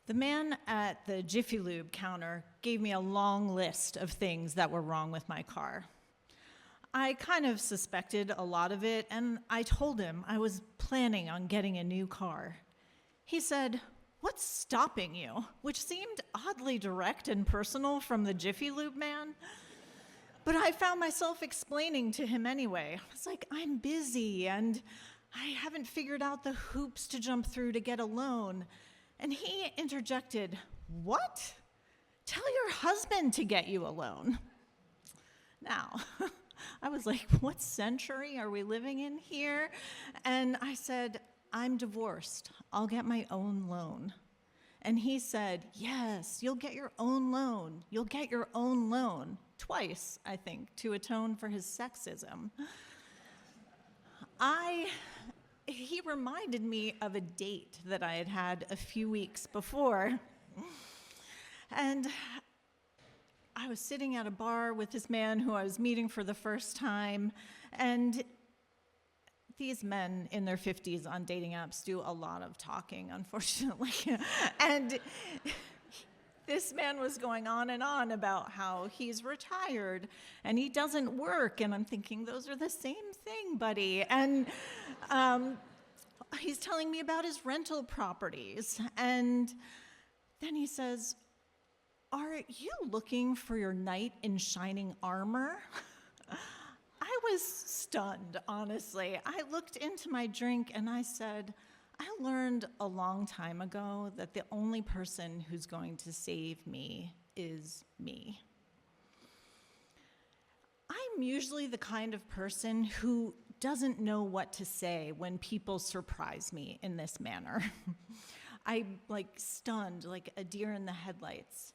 The man at the Jiffy Lube counter gave me a long list of things that were wrong with my car. I kind of suspected a lot of it, and I told him I was planning on getting a new car. He said, "What's stopping you?" which seemed oddly direct and personal from the Jiffy Lube man. But I found myself explaining to him anyway. I was like, "I'm busy, and I haven't figured out the hoops to jump through to get a loan." And he interjected, "What? Tell your husband to get you a loan." Now, I was like, what century are we living in here? And I said, "I'm divorced. I'll get my own loan." And he said, "Yes, you'll get your own loan. You'll get your own loan." Twice, I think, to atone for his sexism. He reminded me of a date that I had had a few weeks before. And I was sitting at a bar with this man who I was meeting for the first time, and these men in their 50s on dating apps do a lot of talking, unfortunately. And this man was going on and on about how he's retired and he doesn't work, and I'm thinking, those are the same thing, buddy. And he's telling me about his rental properties, and then he says, "Are you looking for your knight in shining armor?" I was stunned, honestly. I looked into my drink and I said, "I learned a long time ago that the only person who's going to save me is me." I'm usually the kind of person who doesn't know what to say when people surprise me in this manner. I'm stunned, like a deer in the headlights.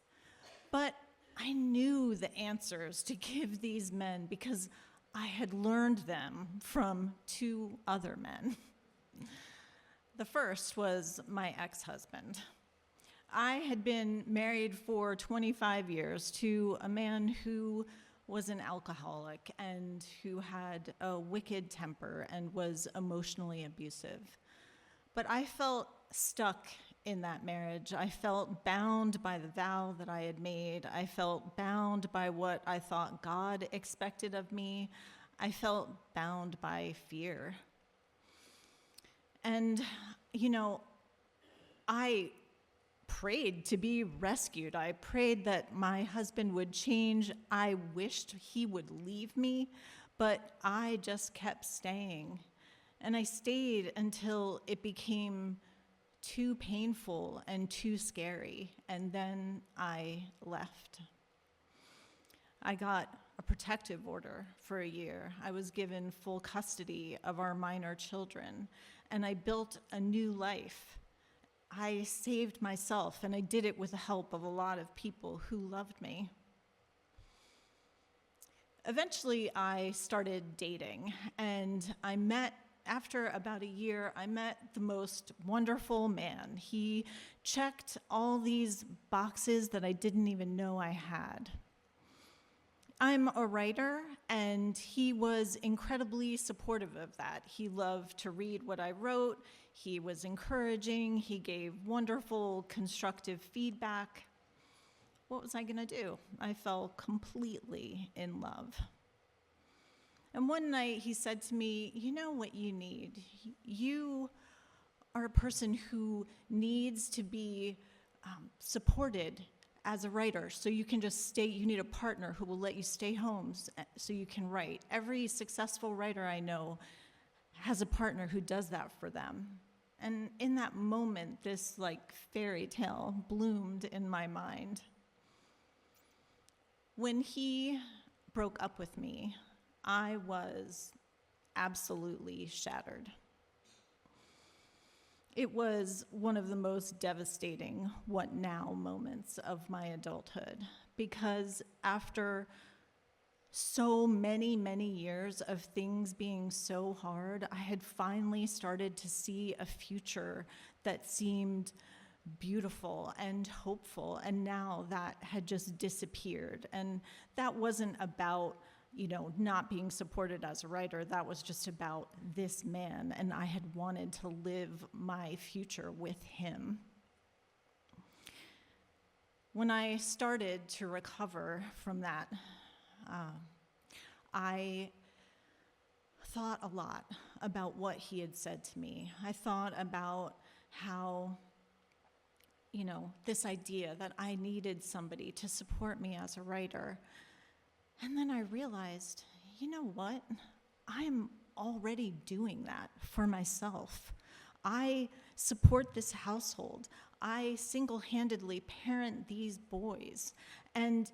But I knew the answers to give these men because I had learned them from two other men. The first was my ex-husband. I had been married for 25 years to a man who was an alcoholic and who had a wicked temper and was emotionally abusive. But I felt stuck in that marriage. I felt bound by the vow that I had made. I felt bound by what I thought God expected of me. I felt bound by fear. And, I prayed to be rescued. I prayed that my husband would change. I wished he would leave me, but I just kept staying. And I stayed until it became too painful and too scary, and then I left. I got a protective order for a year. I was given full custody of our minor children, and I built a new life. I saved myself, and I did it with the help of a lot of people who loved me. Eventually, I started dating, and after about a year, I met the most wonderful man. He checked all these boxes that I didn't even know I had. I'm a writer, and he was incredibly supportive of that. He loved to read what I wrote. He was encouraging. He gave wonderful, constructive feedback. What was I going to do? I fell completely in love. And one night he said to me, "You know what you need? You are a person who needs to be supported as a writer, so you can just stay. You need a partner who will let you stay home so you can write. Every successful writer I know has a partner who does that for them." And in that moment, this fairy tale bloomed in my mind. When he broke up with me, I was absolutely shattered. It was one of the most devastating what now moments of my adulthood, because after so many, many years of things being so hard, I had finally started to see a future that seemed beautiful and hopeful, and now that had just disappeared. And that wasn't about not being supported as a writer. That was just about this man, and I had wanted to live my future with him. When I started to recover from that, I thought a lot about what he had said to me. I thought about how, this idea that I needed somebody to support me as a writer. And then I realized, you know what? I'm already doing that for myself. I support this household. I single-handedly parent these boys. And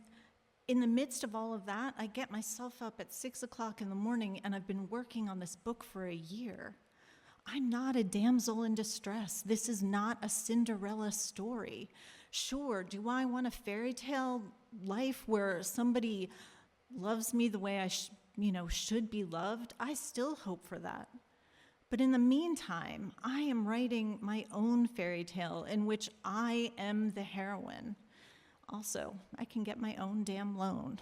in the midst of all of that, I get myself up at 6 o'clock in the morning, and I've been working on this book for a year. I'm not a damsel in distress. This is not a Cinderella story. Sure, do I want a fairy tale life where somebody loves me the way I should be loved? I still hope for that. But in the meantime, I am writing my own fairy tale in which I am the heroine. Also, I can get my own damn loan.